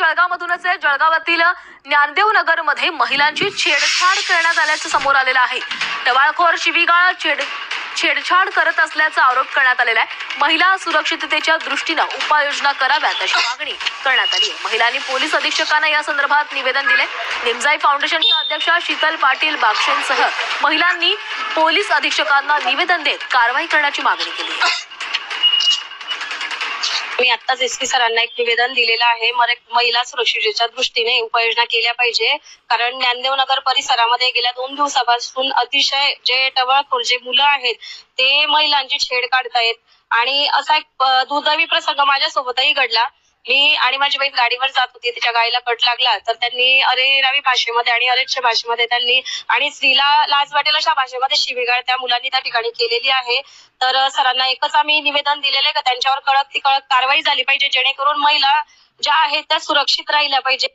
जळगावमधूनच आहे। जळगावातील ज्ञानदेव नगर मध्ये महिलांची छेडछाड करण्यात आल्याचं समोर आलेलं आहे। टवाळखोर शिवीगाळ छेडछाड करत असल्याचा आरोप करण्यात आलेला आहे। महिला सुरक्षिततेच्या दृष्टीने उपाययोजना कराव्यात अशी मागणी करण्यात आली आहे। महिलांनी पोलीस अधीक्षकांना या संदर्भात निवेदन दिले। निमजाई फाउंडेशनच्या अध्यक्षा शीतल पाटील बागशेंसह महिलांनी पोलीस अधीक्षकांना निवेदन देत कारवाई करण्याची मागणी केली आहे। मी आत्ताच एसपी सरांना एक निवेदन दिलेलं आहे। महिला सुरक्षिततेच्या दृष्टीने उपाययोजना केल्या पाहिजे, कारण ज्ञानदेव नगर परिसरामध्ये गेल्या 2 दिवसापासून अतिशय जे टवाळखोर जे मुलं आहेत ते महिलांची छेड काढतायत आणि असा एक दुर्दैवी प्रसंग माझ्यासोबतही घडला। मी आणि माझी बहीण गाडीवर जात होती, तिच्या गाडीला कट लागला तर त्यांनी अरेरावी भाषेमध्ये आणि अरेच्या भाषेमध्ये त्यांनी आणि स्त्रीला लाज वाटेल अशा भाषेमध्ये शिवीगाळ त्या मुलांनी त्या ठिकाणी केलेली आहे। तर सरांना एकच आम्ही निवेदन दिलेलं आहे की त्यांच्यावर कडक ती कडक कारवाई झाली पाहिजे, जेणेकरून महिला ज्या आहेत त्या सुरक्षित राहिल्या पाहिजे।